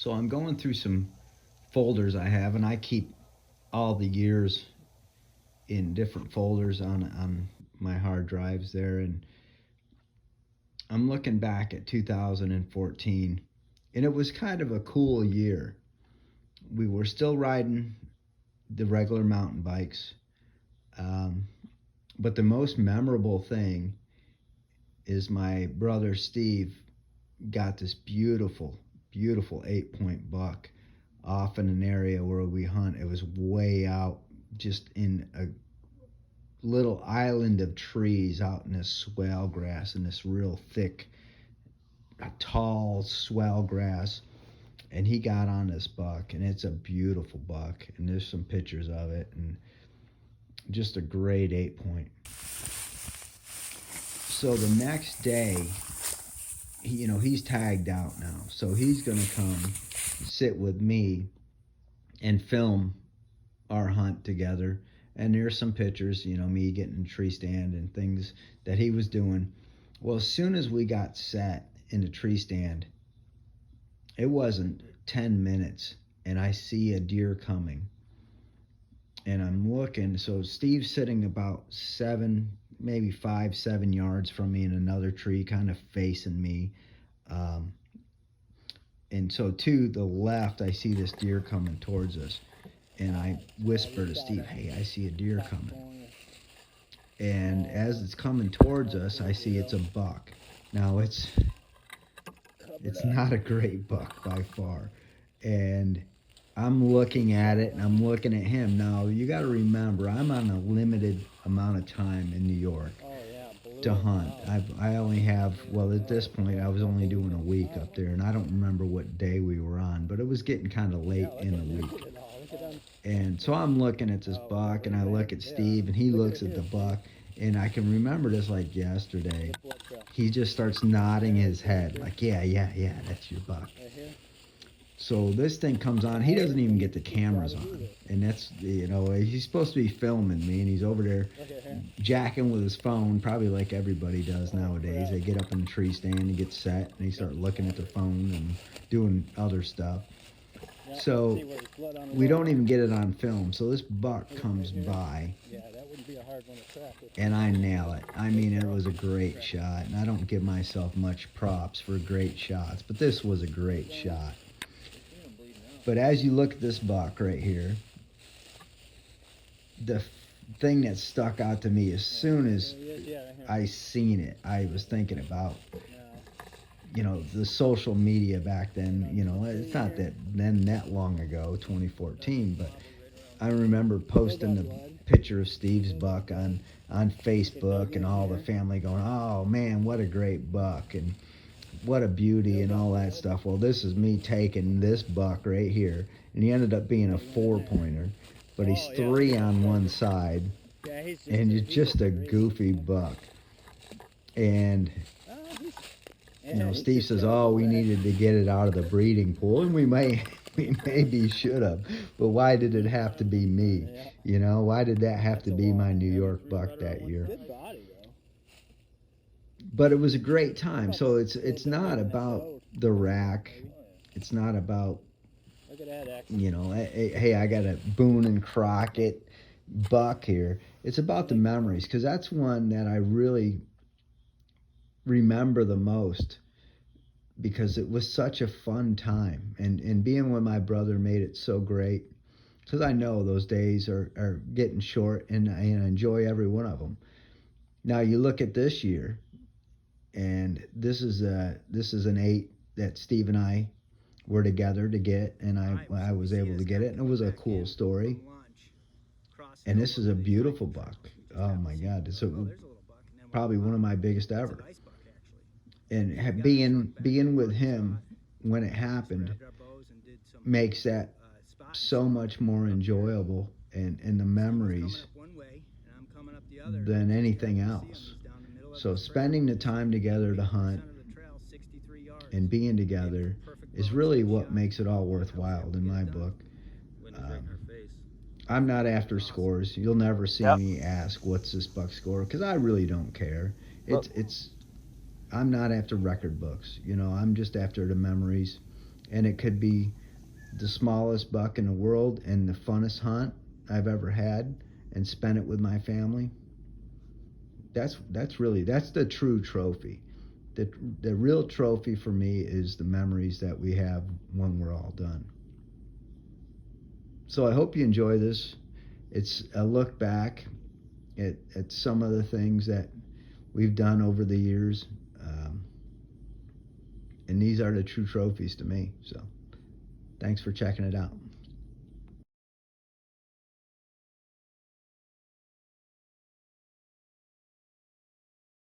So I'm going through some folders I have, and I keep all the years in different folders on my hard drives there. And I'm looking back at 2014, and it was kind of a cool year. We were still riding the regular mountain bikes, um, but the most memorable thing is my brother Steve got this beautiful, beautiful 8 point buck off in an area where we hunt. It was way out, just in a little island of trees out in this swell grass, in this real thick, tall swell grass. And he got on this buck, and it's a beautiful buck. And there's some pictures of it, and just a great 8 point. So the next day, he's tagged out now. So he's going to come sit with me and film our hunt together. And there's some pictures, me getting in a tree stand and things that he was doing. Well, as soon as we got set in the tree stand, it wasn't 10 minutes, and I see a deer coming. And I'm looking, so Steve's sitting about 5, 7 yards from me in another tree, kind of facing me. And so to the left, I see this deer coming towards us. And I whisper to Steve, "Hey, I see a deer coming." And as it's coming towards us, I see it's a buck. Now, it's not a great buck by far. And I'm looking at it, and I'm looking at him. Now, you got to remember, I'm on a limited amount of time in New York to hunt. I only have, well, at this point, I was only doing a week up there, and I don't remember what day we were on, but it was getting kind of late in the week. And so I'm looking at this buck, and I look at Steve, and he looks at the buck, and I can remember this like yesterday. He just starts nodding his head, like, yeah, that's your buck. So this thing comes on. He doesn't even get the cameras on. And that's, he's supposed to be filming me, and he's over there jacking with his phone, probably like everybody does nowadays. They get up in the tree stand and get set, and they start looking at their phone and doing other stuff. So we don't even get it on film. So this buck comes by, and I nail it. I mean, it was a great shot, and I don't give myself much props for great shots, but this was a great shot. But as you look at this buck right here, the thing that stuck out to me as soon as I seen it, I was thinking about, the social media back then. It's not that long ago, 2014, but I remember posting the picture of Steve's buck on Facebook, and all the family going, "Oh man, what a great buck," and "What a beauty," and all that stuff. Well, this is me taking this buck right here, and he ended up being a 4-pointer, but he's 3 on one side, and he's just a goofy buck. And Steve says, "Oh, we needed to get it out of the breeding pool," and we maybe should have, but why did it have to be me? Why did that have to be my New York buck that year? But it was a great time. So it's not about the rack. It's not about, hey, I got a Boone and Crockett buck here. It's about the memories, because that's one that I really remember the most, because it was such a fun time. And being with my brother made it so great, because I know those days are getting short, and I enjoy every one of them. Now you look at this year, and this is an 8 that Steve and I were together to get, and I was able to get it, and it was a cool story. And this is a beautiful buck. Oh my God, it's probably one of my biggest ever. And being with him when it happened makes that so much more enjoyable, and the memories, than anything else. So spending the time together to hunt and being together is really what makes it all worthwhile in my book. I'm not after scores. You'll never see me ask, "What's this buck score?" because I really don't care. I'm not after record books. I'm just after the memories and it could be the smallest buck in the world and the funnest hunt I've ever had, and spent it with my family. That's the true trophy. The real trophy for me is the memories that we have when we're all done. So I hope you enjoy this. It's a look back at some of the things that we've done over the years. And these are the true trophies to me. So thanks for checking it out.